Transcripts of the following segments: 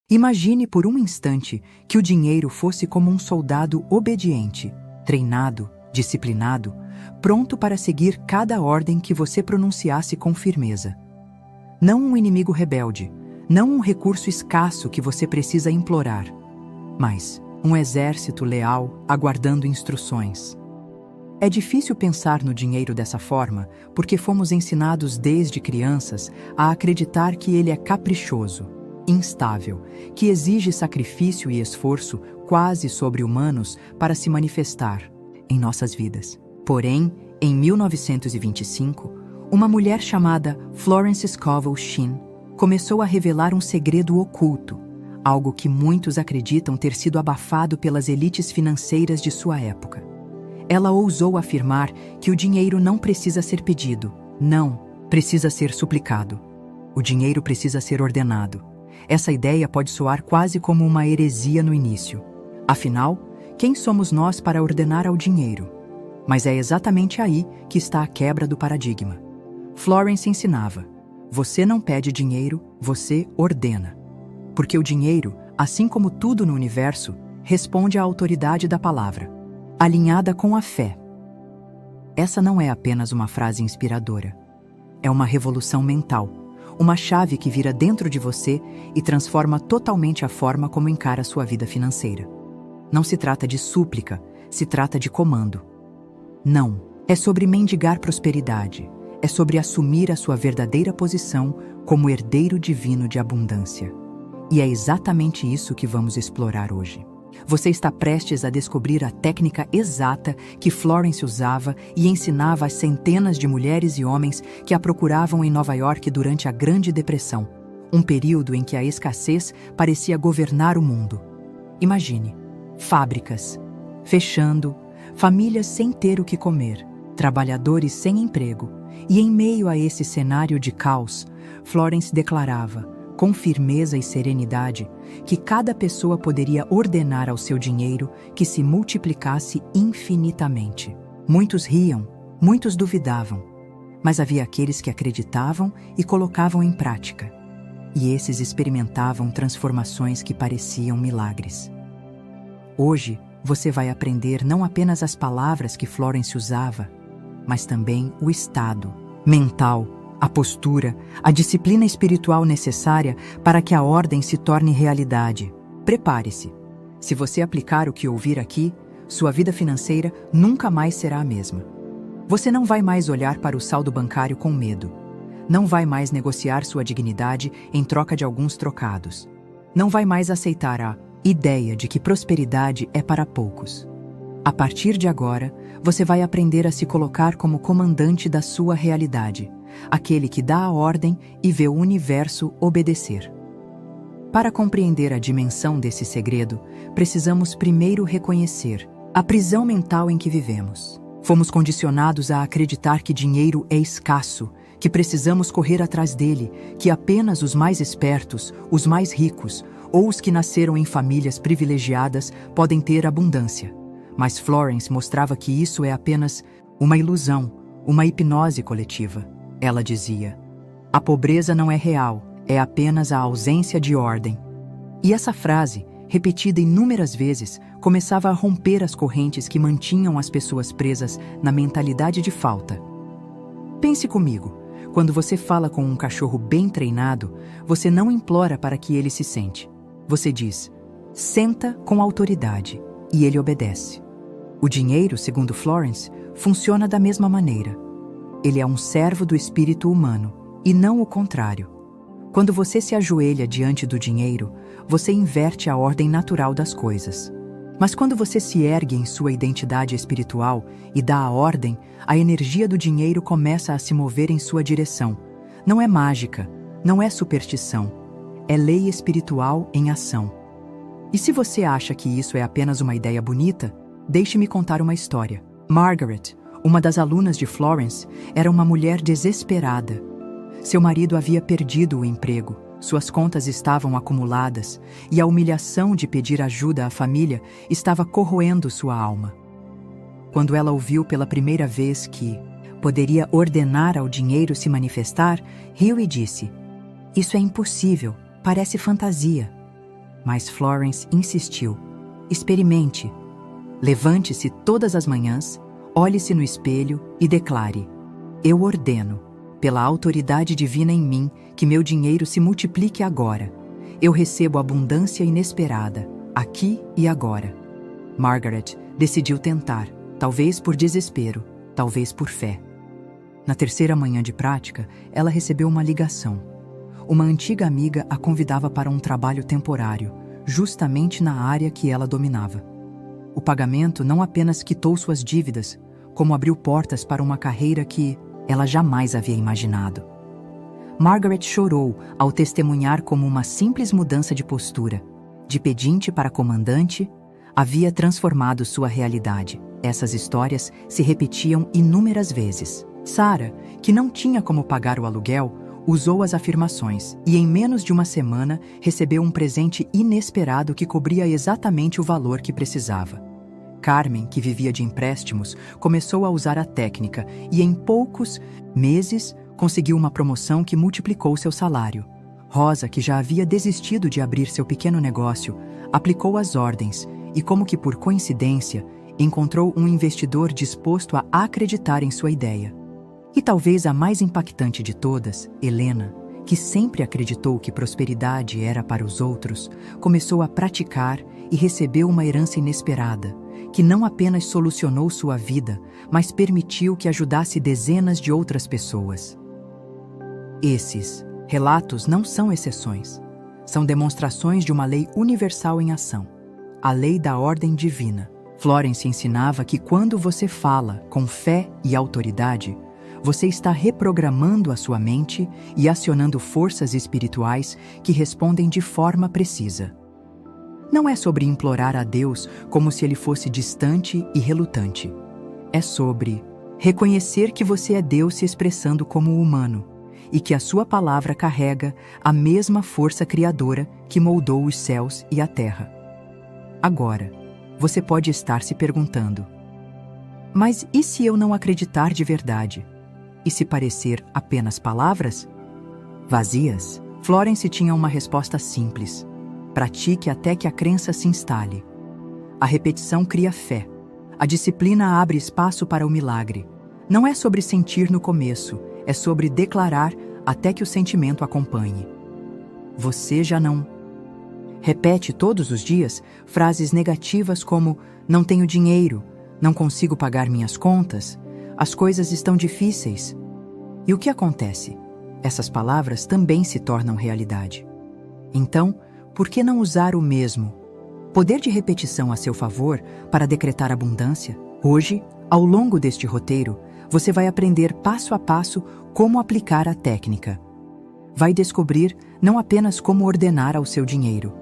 Imagine por um instante que o dinheiro fosse como um soldado obediente, treinado, disciplinado, pronto para seguir cada ordem que você pronunciasse com firmeza. Não um inimigo rebelde, não um recurso escasso que você precisa implorar, mas um exército leal aguardando instruções. É difícil pensar no dinheiro dessa forma porque fomos ensinados desde crianças a acreditar que ele é caprichoso, instável, que exige sacrifício e esforço quase sobre-humanos para se manifestar em nossas vidas. Porém, em 1925, uma mulher chamada Florence Scovel Shinn começou a revelar um segredo oculto, algo que muitos acreditam ter sido abafado pelas elites financeiras de sua época. Ela ousou afirmar que o dinheiro não precisa ser pedido, não, precisa ser suplicado. O dinheiro precisa ser ordenado. Essa ideia pode soar quase como uma heresia no início. Afinal, quem somos nós para ordenar ao dinheiro? Mas é exatamente aí que está a quebra do paradigma. Florence ensinava: você não pede dinheiro, você ordena. Porque o dinheiro, assim como tudo no universo, responde à autoridade da palavra, alinhada com a fé. Essa não é apenas uma frase inspiradora. É uma revolução mental, uma chave que vira dentro de você e transforma totalmente a forma como encara sua vida financeira. Não se trata de súplica, se trata de comando. Não, é sobre mendigar prosperidade, é sobre assumir a sua verdadeira posição como herdeiro divino de abundância. E é exatamente isso que vamos explorar hoje. Você está prestes a descobrir a técnica exata que Florence usava e ensinava às centenas de mulheres e homens que a procuravam em Nova York durante a Grande Depressão, um período em que a escassez parecia governar o mundo. Imagine, fábricas fechando, famílias sem ter o que comer, trabalhadores sem emprego, e em meio a esse cenário de caos, Florence declarava, com firmeza e serenidade, que cada pessoa poderia ordenar ao seu dinheiro que se multiplicasse infinitamente. Muitos riam, muitos duvidavam, mas havia aqueles que acreditavam e colocavam em prática. E esses experimentavam transformações que pareciam milagres. Hoje, você vai aprender não apenas as palavras que Florence usava, mas também o estado mental, a postura, a disciplina espiritual necessária para que a ordem se torne realidade. Prepare-se. Se você aplicar o que ouvir aqui, sua vida financeira nunca mais será a mesma. Você não vai mais olhar para o saldo bancário com medo. Não vai mais negociar sua dignidade em troca de alguns trocados. Não vai mais aceitar a ideia de que prosperidade é para poucos. A partir de agora, você vai aprender a se colocar como comandante da sua realidade, aquele que dá a ordem e vê o universo obedecer. Para compreender a dimensão desse segredo, precisamos primeiro reconhecer a prisão mental em que vivemos. Fomos condicionados a acreditar que dinheiro é escasso, que precisamos correr atrás dele, que apenas os mais espertos, os mais ricos ou os que nasceram em famílias privilegiadas podem ter abundância. Mas Florence mostrava que isso é apenas uma ilusão, uma hipnose coletiva. Ela dizia: a pobreza não é real, é apenas a ausência de ordem. E essa frase, repetida inúmeras vezes, começava a romper as correntes que mantinham as pessoas presas na mentalidade de falta. Pense comigo, quando você fala com um cachorro bem treinado, você não implora para que ele se sente. Você diz: senta com autoridade, e ele obedece. O dinheiro, segundo Florence, funciona da mesma maneira. Ele é um servo do espírito humano, e não o contrário. Quando você se ajoelha diante do dinheiro, você inverte a ordem natural das coisas. Mas quando você se ergue em sua identidade espiritual e dá a ordem, a energia do dinheiro começa a se mover em sua direção. Não é mágica, não é superstição. É lei espiritual em ação. E se você acha que isso é apenas uma ideia bonita, deixe-me contar uma história. Margaret, uma das alunas de Florence, era uma mulher desesperada. Seu marido havia perdido o emprego, suas contas estavam acumuladas e a humilhação de pedir ajuda à família estava corroendo sua alma. Quando ela ouviu pela primeira vez que poderia ordenar ao dinheiro se manifestar, riu e disse: isso é impossível, parece fantasia. Mas Florence insistiu. Experimente. Levante-se todas as manhãs, olhe-se no espelho e declare: eu ordeno, pela autoridade divina em mim, que meu dinheiro se multiplique agora. Eu recebo abundância inesperada, aqui e agora. Margaret decidiu tentar, talvez por desespero, talvez por fé. Na terceira manhã de prática, ela recebeu uma ligação. Uma antiga amiga a convidava para um trabalho temporário, justamente na área que ela dominava. O pagamento não apenas quitou suas dívidas, como abriu portas para uma carreira que ela jamais havia imaginado. Margaret chorou ao testemunhar como uma simples mudança de postura, de pedinte para comandante, havia transformado sua realidade. Essas histórias se repetiam inúmeras vezes. Sarah, que não tinha como pagar o aluguel, usou as afirmações e, em menos de uma semana, recebeu um presente inesperado que cobria exatamente o valor que precisava. Carmen, que vivia de empréstimos, começou a usar a técnica e, em poucos meses, conseguiu uma promoção que multiplicou seu salário. Rosa, que já havia desistido de abrir seu pequeno negócio, aplicou as ordens e, como que por coincidência, encontrou um investidor disposto a acreditar em sua ideia. E talvez a mais impactante de todas, Helena, que sempre acreditou que prosperidade era para os outros, começou a praticar e recebeu uma herança inesperada, que não apenas solucionou sua vida, mas permitiu que ajudasse dezenas de outras pessoas. Esses relatos não são exceções. São demonstrações de uma lei universal em ação, a lei da ordem divina. Florence ensinava que quando você fala com fé e autoridade, você está reprogramando a sua mente e acionando forças espirituais que respondem de forma precisa. Não é sobre implorar a Deus como se ele fosse distante e relutante. É sobre reconhecer que você é Deus se expressando como humano e que a sua palavra carrega a mesma força criadora que moldou os céus e a terra. Agora, você pode estar se perguntando: mas e se eu não acreditar de verdade? E se parecer apenas palavras? Vazias? Florence tinha uma resposta simples. Pratique até que a crença se instale. A repetição cria fé. A disciplina abre espaço para o milagre. Não é sobre sentir no começo, é sobre declarar até que o sentimento acompanhe. Você já não. Repete todos os dias frases negativas como: não tenho dinheiro, não consigo pagar minhas contas, as coisas estão difíceis. E o que acontece? Essas palavras também se tornam realidade. Então, por que não usar o mesmo poder de repetição a seu favor para decretar abundância? Hoje, ao longo deste roteiro, você vai aprender passo a passo como aplicar a técnica. Vai descobrir não apenas como ordenar ao seu dinheiro,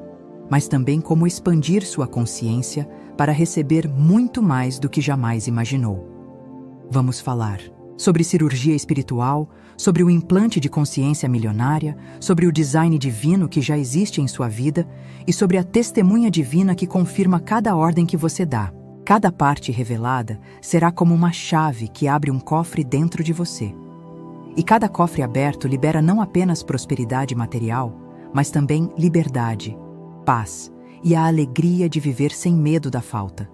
mas também como expandir sua consciência para receber muito mais do que jamais imaginou. Vamos falar sobre cirurgia espiritual, sobre o implante de consciência milionária, sobre o design divino que já existe em sua vida e sobre a testemunha divina que confirma cada ordem que você dá. Cada parte revelada será como uma chave que abre um cofre dentro de você. E cada cofre aberto libera não apenas prosperidade material, mas também liberdade, paz e a alegria de viver sem medo da falta.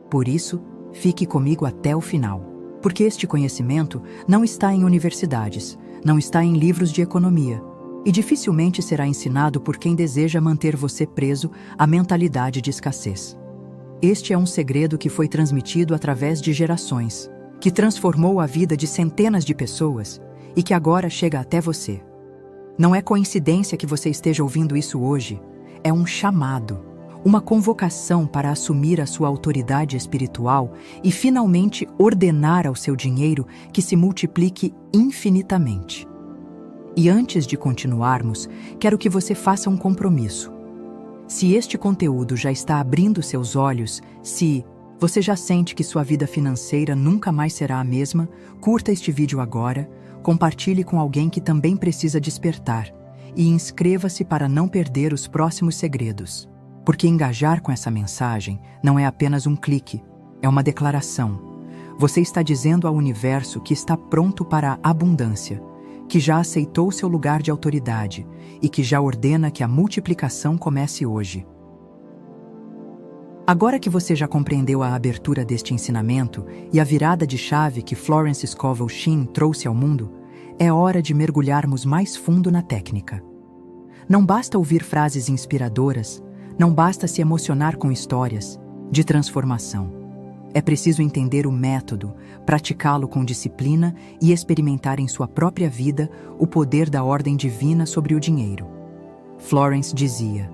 Por isso, fique comigo até o final. Porque este conhecimento não está em universidades, não está em livros de economia, e dificilmente será ensinado por quem deseja manter você preso à mentalidade de escassez. Este é um segredo que foi transmitido através de gerações, que transformou a vida de centenas de pessoas e que agora chega até você. Não é coincidência que você esteja ouvindo isso hoje, é um chamado. Uma convocação para assumir a sua autoridade espiritual e finalmente ordenar ao seu dinheiro que se multiplique infinitamente. E antes de continuarmos, quero que você faça um compromisso. Se este conteúdo já está abrindo seus olhos, se você já sente que sua vida financeira nunca mais será a mesma, curta este vídeo agora, compartilhe com alguém que também precisa despertar e inscreva-se para não perder os próximos segredos. Porque engajar com essa mensagem não é apenas um clique, é uma declaração. Você está dizendo ao universo que está pronto para a abundância, que já aceitou seu lugar de autoridade e que já ordena que a multiplicação comece hoje. Agora que você já compreendeu a abertura deste ensinamento e a virada de chave que Florence Scovel Shinn trouxe ao mundo, é hora de mergulharmos mais fundo na técnica. Não basta ouvir frases inspiradoras, não basta se emocionar com histórias de transformação. É preciso entender o método, praticá-lo com disciplina e experimentar em sua própria vida o poder da ordem divina sobre o dinheiro. Florence dizia: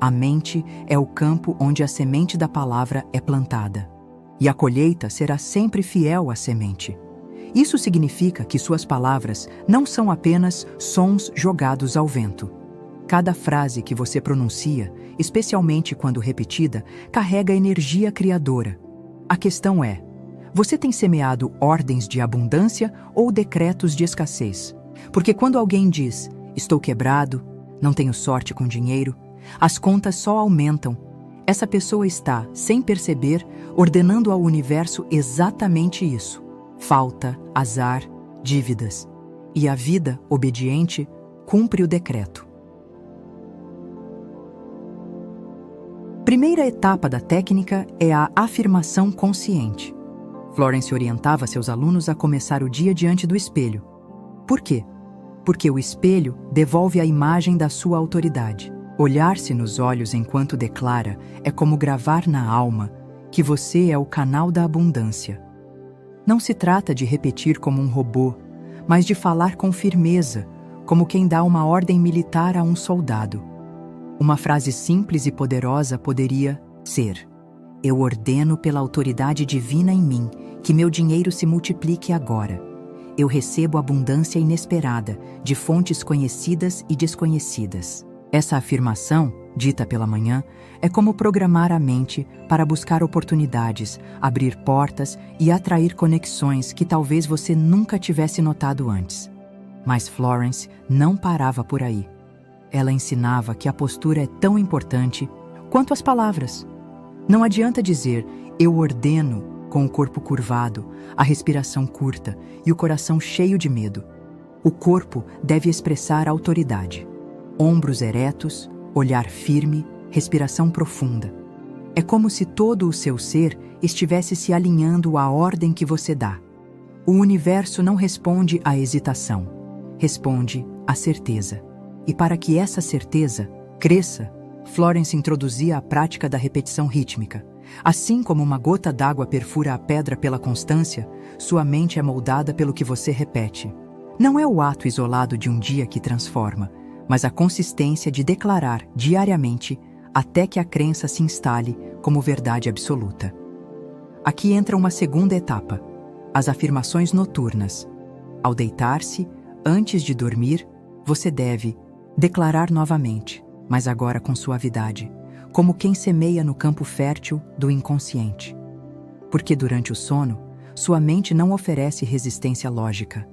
a mente é o campo onde a semente da palavra é plantada, e a colheita será sempre fiel à semente. Isso significa que suas palavras não são apenas sons jogados ao vento. Cada frase que você pronuncia, especialmente quando repetida, carrega energia criadora. A questão é: você tem semeado ordens de abundância ou decretos de escassez? Porque quando alguém diz, estou quebrado, não tenho sorte com dinheiro, as contas só aumentam, essa pessoa está, sem perceber, ordenando ao universo exatamente isso: falta, azar, dívidas. E a vida, obediente, cumpre o decreto. Primeira etapa da técnica é a afirmação consciente. Florence orientava seus alunos a começar o dia diante do espelho. Por quê? Porque o espelho devolve a imagem da sua autoridade. Olhar-se nos olhos enquanto declara é como gravar na alma que você é o canal da abundância. Não se trata de repetir como um robô, mas de falar com firmeza, como quem dá uma ordem militar a um soldado. Uma frase simples e poderosa poderia ser: eu ordeno pela autoridade divina em mim que meu dinheiro se multiplique agora. Eu recebo abundância inesperada, de fontes conhecidas e desconhecidas. Essa afirmação, dita pela manhã, é como programar a mente para buscar oportunidades, abrir portas e atrair conexões que talvez você nunca tivesse notado antes. Mas Florence não parava por aí. Ela ensinava que a postura é tão importante quanto as palavras. Não adianta dizer, eu ordeno, com o corpo curvado, a respiração curta e o coração cheio de medo. O corpo deve expressar autoridade. Ombros eretos, olhar firme, respiração profunda. É como se todo o seu ser estivesse se alinhando à ordem que você dá. O universo não responde à hesitação, responde à certeza. E para que essa certeza cresça, Florence introduzia a prática da repetição rítmica. Assim como uma gota d'água perfura a pedra pela constância, sua mente é moldada pelo que você repete. Não é o ato isolado de um dia que transforma, mas a consistência de declarar diariamente até que a crença se instale como verdade absoluta. Aqui entra uma segunda etapa, as afirmações noturnas. Ao deitar-se, antes de dormir, você deve declarar novamente, mas agora com suavidade, como quem semeia no campo fértil do inconsciente. Porque durante o sono, sua mente não oferece resistência lógica.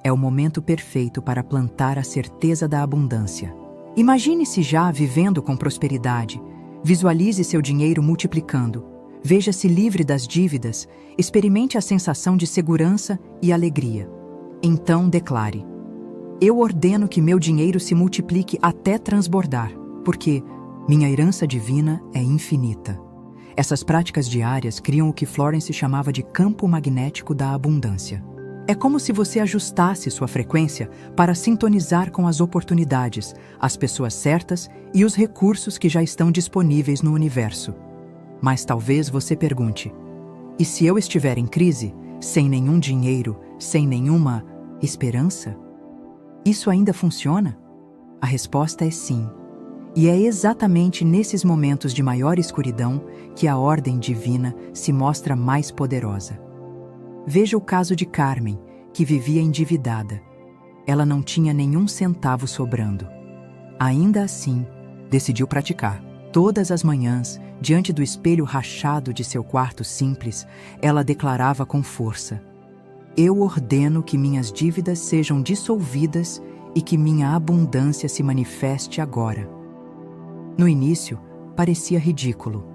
É o momento perfeito para plantar a certeza da abundância. Imagine-se já vivendo com prosperidade. Visualize seu dinheiro multiplicando. Veja-se livre das dívidas. Experimente a sensação de segurança e alegria. Então declare: eu ordeno que meu dinheiro se multiplique até transbordar, porque minha herança divina é infinita. Essas práticas diárias criam o que Florence chamava de campo magnético da abundância. É como se você ajustasse sua frequência para sintonizar com as oportunidades, as pessoas certas e os recursos que já estão disponíveis no universo. Mas talvez você pergunte: e se eu estiver em crise, sem nenhum dinheiro, sem nenhuma esperança? Isso ainda funciona? A resposta é sim. E é exatamente nesses momentos de maior escuridão que a ordem divina se mostra mais poderosa. Veja o caso de Carmen, que vivia endividada. Ela não tinha nenhum centavo sobrando. Ainda assim, decidiu praticar. Todas as manhãs, diante do espelho rachado de seu quarto simples, ela declarava com força: eu ordeno que minhas dívidas sejam dissolvidas e que minha abundância se manifeste agora. No início, parecia ridículo,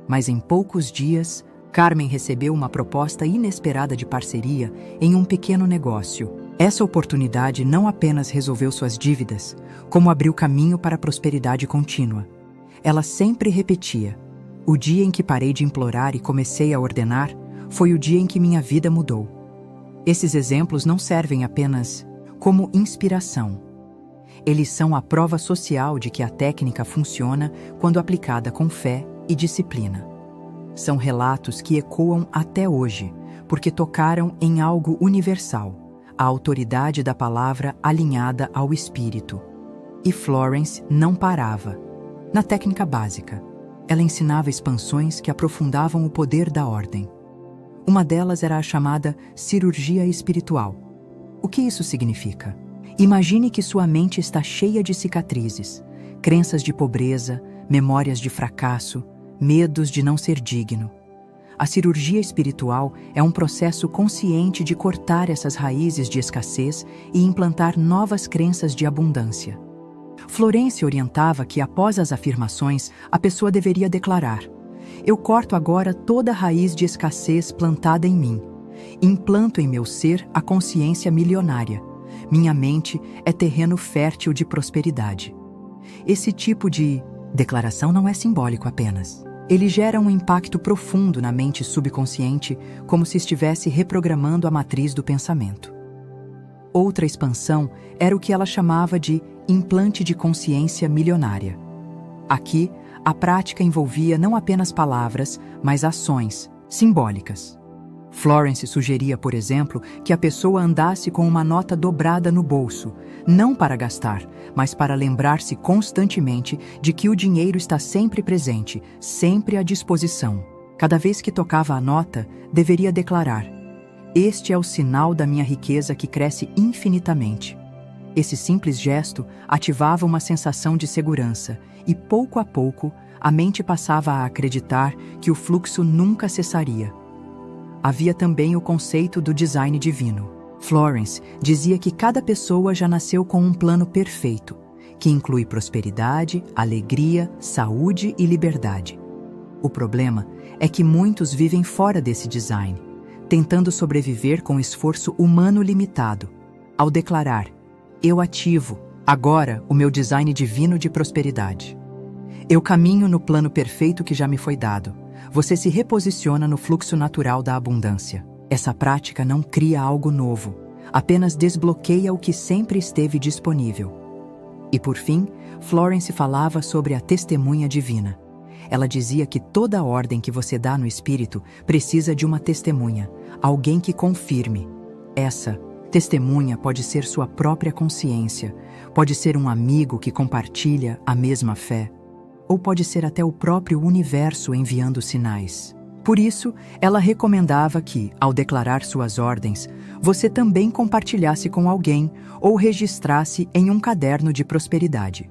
mas em poucos dias, Carmen recebeu uma proposta inesperada de parceria em um pequeno negócio. Essa oportunidade não apenas resolveu suas dívidas, como abriu caminho para a prosperidade contínua. Ela sempre repetia: o dia em que parei de implorar e comecei a ordenar foi o dia em que minha vida mudou. Esses exemplos não servem apenas como inspiração. Eles são a prova social de que a técnica funciona quando aplicada com fé e disciplina. São relatos que ecoam até hoje, porque tocaram em algo universal, a autoridade da palavra alinhada ao espírito. E Florence não parava. Na técnica básica, ela ensinava expansões que aprofundavam o poder da ordem. Uma delas era a chamada cirurgia espiritual. O que isso significa? Imagine que sua mente está cheia de cicatrizes, crenças de pobreza, memórias de fracasso, medos de não ser digno. A cirurgia espiritual é um processo consciente de cortar essas raízes de escassez e implantar novas crenças de abundância. Florence orientava que, após as afirmações, a pessoa deveria declarar: eu corto agora toda a raiz de escassez plantada em mim. Implanto em meu ser a consciência milionária. Minha mente é terreno fértil de prosperidade. Esse tipo de declaração não é simbólico apenas. Ele gera um impacto profundo na mente subconsciente, como se estivesse reprogramando a matriz do pensamento. Outra expansão era o que ela chamava de implante de consciência milionária. Aqui, a prática envolvia não apenas palavras, mas ações simbólicas. Florence sugeria, por exemplo, que a pessoa andasse com uma nota dobrada no bolso, não para gastar, mas para lembrar-se constantemente de que o dinheiro está sempre presente, sempre à disposição. Cada vez que tocava a nota, deveria declarar: este é o sinal da minha riqueza que cresce infinitamente. Esse simples gesto ativava uma sensação de segurança e, pouco a pouco, a mente passava a acreditar que o fluxo nunca cessaria. Havia também o conceito do design divino. Florence dizia que cada pessoa já nasceu com um plano perfeito, que inclui prosperidade, alegria, saúde e liberdade. O problema é que muitos vivem fora desse design, tentando sobreviver com esforço humano limitado. Ao declarar: eu ativo agora o meu design divino de prosperidade. Eu caminho no plano perfeito que já me foi dado. Você se reposiciona no fluxo natural da abundância. Essa prática não cria algo novo, apenas desbloqueia o que sempre esteve disponível. E por fim, Florence falava sobre a testemunha divina. Ela dizia que toda ordem que você dá no espírito precisa de uma testemunha, alguém que confirme. Essa testemunha pode ser sua própria consciência, pode ser um amigo que compartilha a mesma fé, ou pode ser até o próprio universo enviando sinais. Por isso, ela recomendava que, ao declarar suas ordens, você também compartilhasse com alguém ou registrasse em um caderno de prosperidade.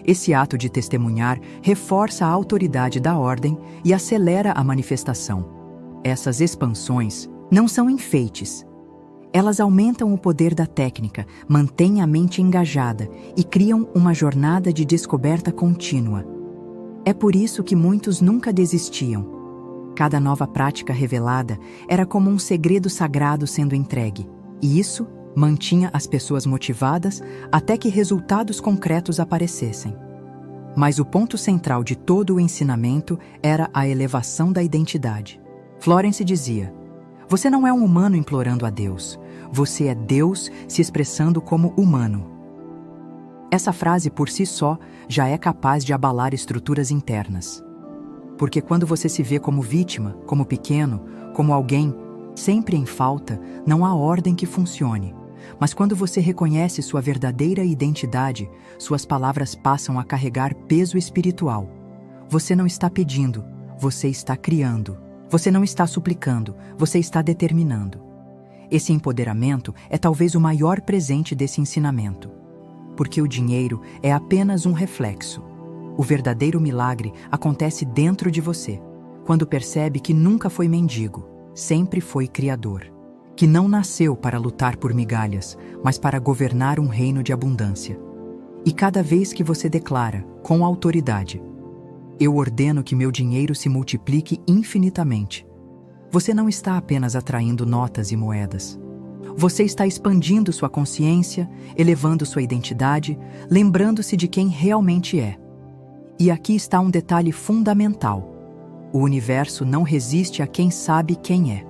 Esse ato de testemunhar reforça a autoridade da ordem e acelera a manifestação. Essas expansões não são enfeites. Elas aumentam o poder da técnica, mantêm a mente engajada e criam uma jornada de descoberta contínua. É por isso que muitos nunca desistiam. Cada nova prática revelada era como um segredo sagrado sendo entregue, e isso mantinha as pessoas motivadas até que resultados concretos aparecessem. Mas o ponto central de todo o ensinamento era a elevação da identidade. Florence dizia: você não é um humano implorando a Deus, você é Deus se expressando como humano. Essa frase por si só já é capaz de abalar estruturas internas. Porque quando você se vê como vítima, como pequeno, como alguém sempre em falta, não há ordem que funcione. Mas quando você reconhece sua verdadeira identidade, suas palavras passam a carregar peso espiritual. Você não está pedindo, você está criando. Você não está suplicando, você está determinando. Esse empoderamento é talvez o maior presente desse ensinamento. Porque o dinheiro é apenas um reflexo. O verdadeiro milagre acontece dentro de você, quando percebe que nunca foi mendigo, sempre foi criador. Que não nasceu para lutar por migalhas, mas para governar um reino de abundância. E cada vez que você declara, com autoridade: eu ordeno que meu dinheiro se multiplique infinitamente, você não está apenas atraindo notas e moedas. Você está expandindo sua consciência, elevando sua identidade, lembrando-se de quem realmente é. E aqui está um detalhe fundamental. O universo não resiste a quem sabe quem é.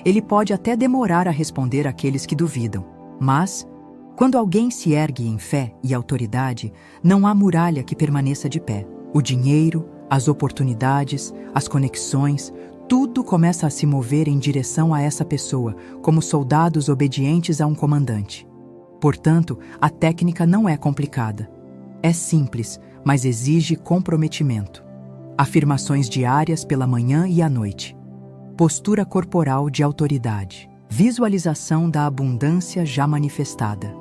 Ele pode até demorar a responder àqueles que duvidam, mas, quando alguém se ergue em fé e autoridade, não há muralha que permaneça de pé. O dinheiro, as oportunidades, as conexões, tudo começa a se mover em direção a essa pessoa, como soldados obedientes a um comandante. Portanto, a técnica não é complicada. É simples, mas exige comprometimento. Afirmações diárias pela manhã e à noite. Postura corporal de autoridade. Visualização da abundância já manifestada.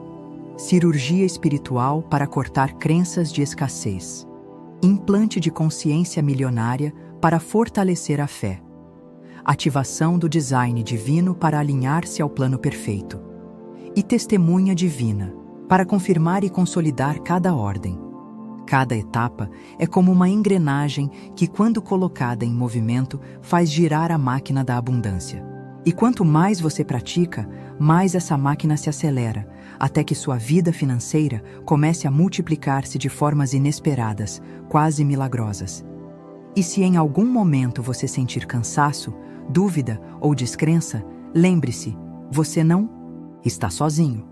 Cirurgia espiritual para cortar crenças de escassez. Implante de consciência milionária para fortalecer a fé. Ativação do design divino para alinhar-se ao plano perfeito. E testemunha divina para confirmar e consolidar cada ordem. Cada etapa é como uma engrenagem que, quando colocada em movimento, faz girar a máquina da abundância. E quanto mais você pratica, mais essa máquina se acelera, até que sua vida financeira comece a multiplicar-se de formas inesperadas, quase milagrosas. E se em algum momento você sentir cansaço, dúvida ou descrença, lembre-se, você não está sozinho.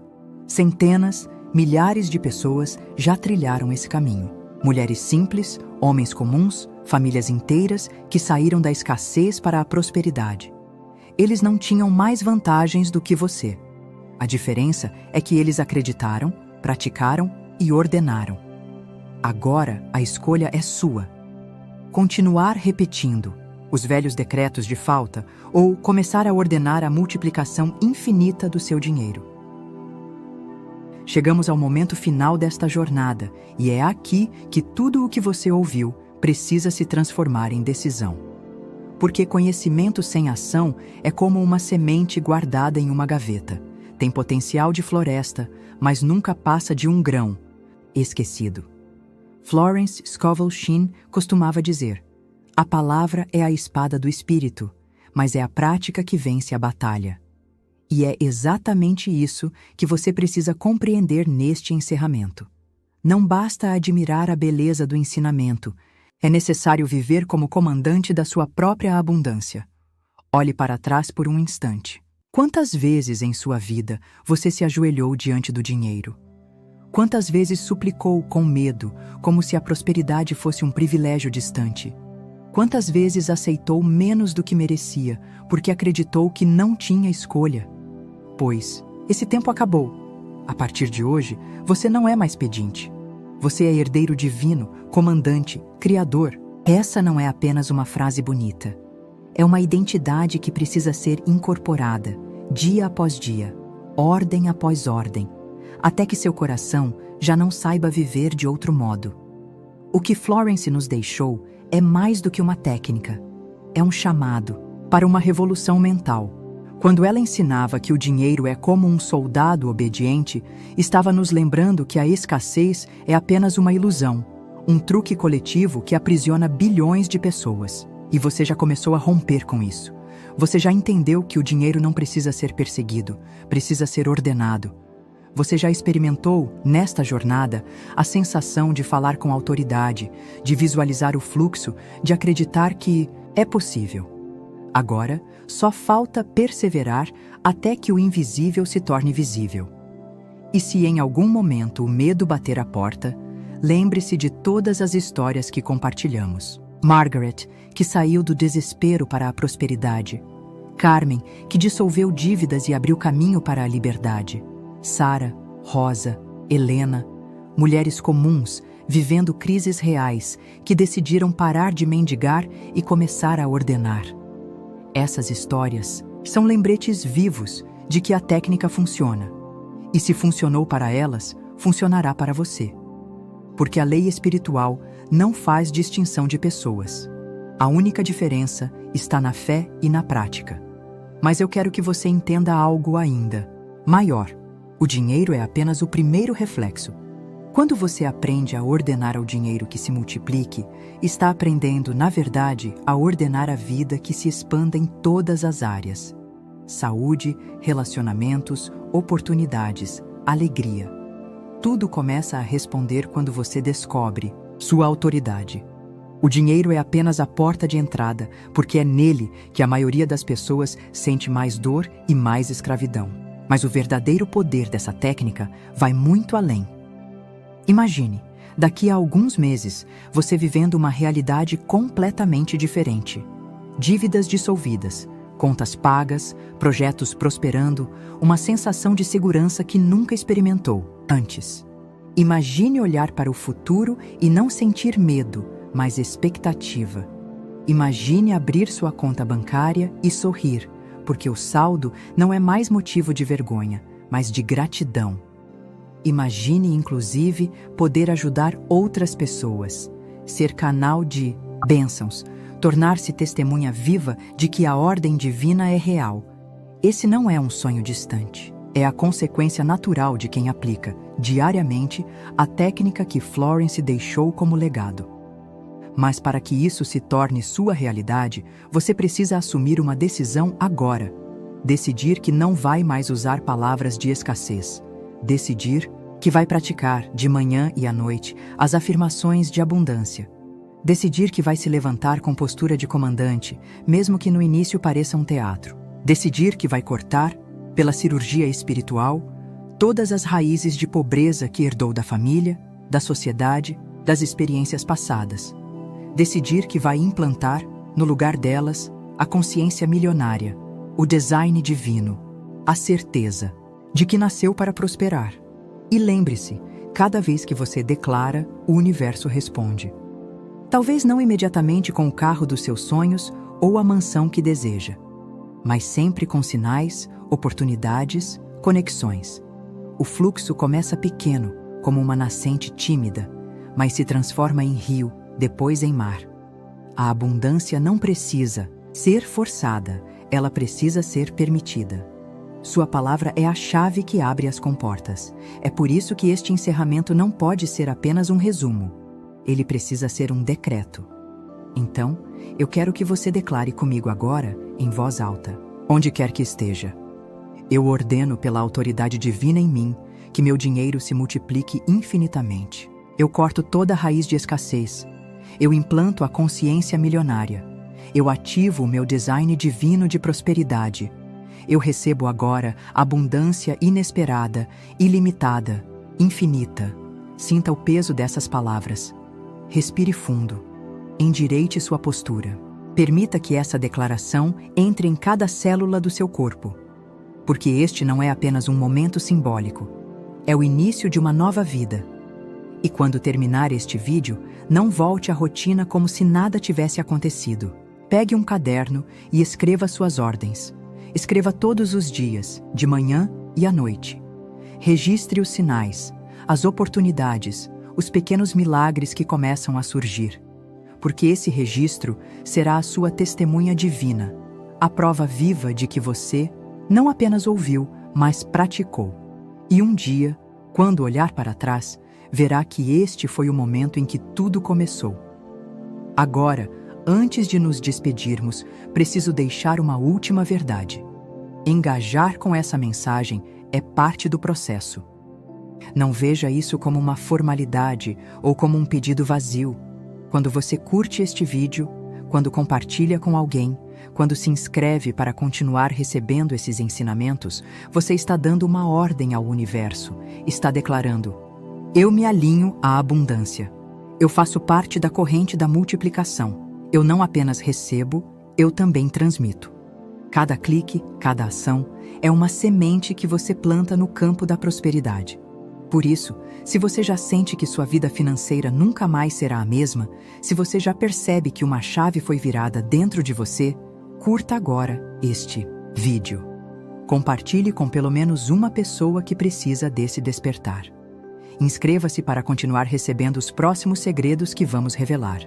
Centenas, milhares de pessoas já trilharam esse caminho. Mulheres simples, homens comuns, famílias inteiras que saíram da escassez para a prosperidade. Eles não tinham mais vantagens do que você. A diferença é que eles acreditaram, praticaram e ordenaram. Agora a escolha é sua. Continuar repetindo os velhos decretos de falta ou começar a ordenar a multiplicação infinita do seu dinheiro. Chegamos ao momento final desta jornada e é aqui que tudo o que você ouviu precisa se transformar em decisão. Porque conhecimento sem ação é como uma semente guardada em uma gaveta. Tem potencial de floresta, mas nunca passa de um grão esquecido. Florence Scovel Shinn costumava dizer: a palavra é a espada do espírito, mas é a prática que vence a batalha. E é exatamente isso que você precisa compreender neste encerramento. Não basta admirar a beleza do ensinamento, é necessário viver como comandante da sua própria abundância. Olhe para trás por um instante. Quantas vezes em sua vida você se ajoelhou diante do dinheiro? Quantas vezes suplicou com medo, como se a prosperidade fosse um privilégio distante? Quantas vezes aceitou menos do que merecia, porque acreditou que não tinha escolha? Pois, esse tempo acabou. A partir de hoje, você não é mais pedinte. Você é herdeiro divino, comandante, criador. Essa não é apenas uma frase bonita. É uma identidade que precisa ser incorporada, dia após dia, ordem após ordem, até que seu coração já não saiba viver de outro modo. O que Florence nos deixou é mais do que uma técnica. É um chamado para uma revolução mental. Quando ela ensinava que o dinheiro é como um soldado obediente, estava nos lembrando que a escassez é apenas uma ilusão, um truque coletivo que aprisiona bilhões de pessoas. E você já começou a romper com isso. Você já entendeu que o dinheiro não precisa ser perseguido, precisa ser ordenado. Você já experimentou, nesta jornada, a sensação de falar com autoridade, de visualizar o fluxo, de acreditar que é possível. Agora, só falta perseverar até que o invisível se torne visível. E se em algum momento o medo bater a porta, lembre-se de todas as histórias que compartilhamos. Margaret, que saiu do desespero para a prosperidade. Carmen, que dissolveu dívidas e abriu caminho para a liberdade. Sara, Rosa, Helena, mulheres comuns, vivendo crises reais, que decidiram parar de mendigar e começar a ordenar. Essas histórias são lembretes vivos de que a técnica funciona. E se funcionou para elas, funcionará para você. Porque a lei espiritual não faz distinção de pessoas. A única diferença está na fé e na prática. Mas eu quero que você entenda algo ainda maior. O dinheiro é apenas o primeiro reflexo. Quando você aprende a ordenar ao dinheiro que se multiplique, está aprendendo, na verdade, a ordenar a vida que se expanda em todas as áreas. saúde, relacionamentos, oportunidades, alegria. Tudo começa a responder quando você descobre sua autoridade. O dinheiro é apenas a porta de entrada, porque é nele que a maioria das pessoas sente mais dor e mais escravidão. Mas o verdadeiro poder dessa técnica vai muito além. Imagine, daqui a alguns meses, você vivendo uma realidade completamente diferente. Dívidas dissolvidas, contas pagas, projetos prosperando, uma sensação de segurança que nunca experimentou antes. Imagine olhar para o futuro e não sentir medo, mas expectativa. Imagine abrir sua conta bancária e sorrir, porque o saldo não é mais motivo de vergonha, mas de gratidão. Imagine, inclusive, poder ajudar outras pessoas, ser canal de bênçãos, tornar-se testemunha viva de que a ordem divina é real. Esse não é um sonho distante. É a consequência natural de quem aplica, diariamente, a técnica que Florence deixou como legado. Mas para que isso se torne sua realidade, você precisa assumir uma decisão agora. Decidir que não vai mais usar palavras de escassez. Decidir que vai praticar, de manhã e à noite, as afirmações de abundância. Decidir que vai se levantar com postura de comandante, mesmo que no início pareça um teatro. Decidir que vai cortar, pela cirurgia espiritual, todas as raízes de pobreza que herdou da família, da sociedade, das experiências passadas. Decidir que vai implantar, no lugar delas, a consciência milionária, o design divino, a certeza de que nasceu para prosperar. E lembre-se, cada vez que você declara, o universo responde. Talvez não imediatamente com o carro dos seus sonhos ou a mansão que deseja, mas sempre com sinais, oportunidades, conexões. O fluxo começa pequeno, como uma nascente tímida, mas se transforma em rio, depois em mar. A abundância não precisa ser forçada, ela precisa ser permitida. Sua palavra é a chave que abre as comportas. É por isso que este encerramento não pode ser apenas um resumo. Ele precisa ser um decreto. Então, eu quero que você declare comigo agora, em voz alta, onde quer que esteja. Eu ordeno pela autoridade divina em mim que meu dinheiro se multiplique infinitamente. Eu corto toda a raiz de escassez. Eu implanto a consciência milionária. Eu ativo o meu design divino de prosperidade. Eu recebo agora abundância inesperada, ilimitada, infinita. Sinta o peso dessas palavras. Respire fundo. Endireite sua postura. Permita que essa declaração entre em cada célula do seu corpo. Porque este não é apenas um momento simbólico. É o início de uma nova vida. E quando terminar este vídeo, não volte à rotina como se nada tivesse acontecido. Pegue um caderno e escreva suas ordens. Escreva todos os dias, de manhã e à noite. Registre os sinais, as oportunidades, os pequenos milagres que começam a surgir. Porque esse registro será a sua testemunha divina, a prova viva de que você não apenas ouviu, mas praticou. E um dia, quando olhar para trás, verá que este foi o momento em que tudo começou. Agora, antes de nos despedirmos, preciso deixar uma última verdade. Engajar com essa mensagem é parte do processo. Não veja isso como uma formalidade ou como um pedido vazio. Quando você curte este vídeo, quando compartilha com alguém, quando se inscreve para continuar recebendo esses ensinamentos, você está dando uma ordem ao universo, está declarando: eu me alinho à abundância. Eu faço parte da corrente da multiplicação. Eu não apenas recebo, eu também transmito. Cada clique, cada ação, é uma semente que você planta no campo da prosperidade. Por isso, se você já sente que sua vida financeira nunca mais será a mesma, se você já percebe que uma chave foi virada dentro de você, curta agora este vídeo. Compartilhe com pelo menos uma pessoa que precisa desse despertar. Inscreva-se para continuar recebendo os próximos segredos que vamos revelar.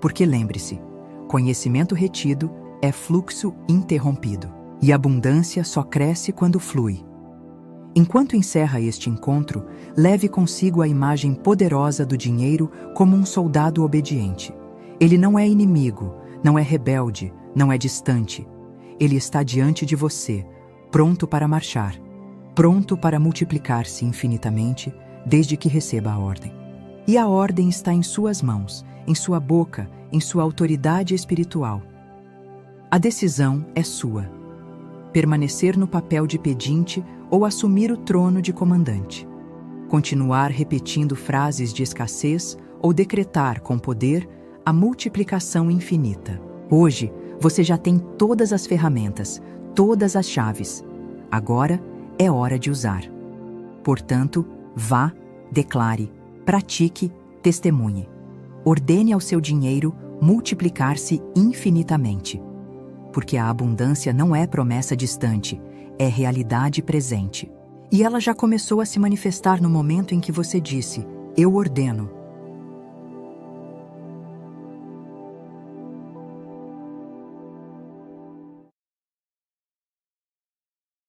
Porque lembre-se, conhecimento retido é fluxo interrompido, e abundância só cresce quando flui. Enquanto encerra este encontro, leve consigo a imagem poderosa do dinheiro como um soldado obediente. Ele não é inimigo, não é rebelde, não é distante. Ele está diante de você, pronto para marchar, pronto para multiplicar-se infinitamente, desde que receba a ordem. E a ordem está em suas mãos, em sua boca, em sua autoridade espiritual. A decisão é sua: permanecer no papel de pedinte ou assumir o trono de comandante. Continuar repetindo frases de escassez ou decretar com poder a multiplicação infinita. Hoje, você já tem todas as ferramentas, todas as chaves. Agora é hora de usar. Portanto, vá, declare, pratique, testemunhe. Ordene ao seu dinheiro multiplicar-se infinitamente. Porque a abundância não é promessa distante, é realidade presente. E ela já começou a se manifestar no momento em que você disse: eu ordeno,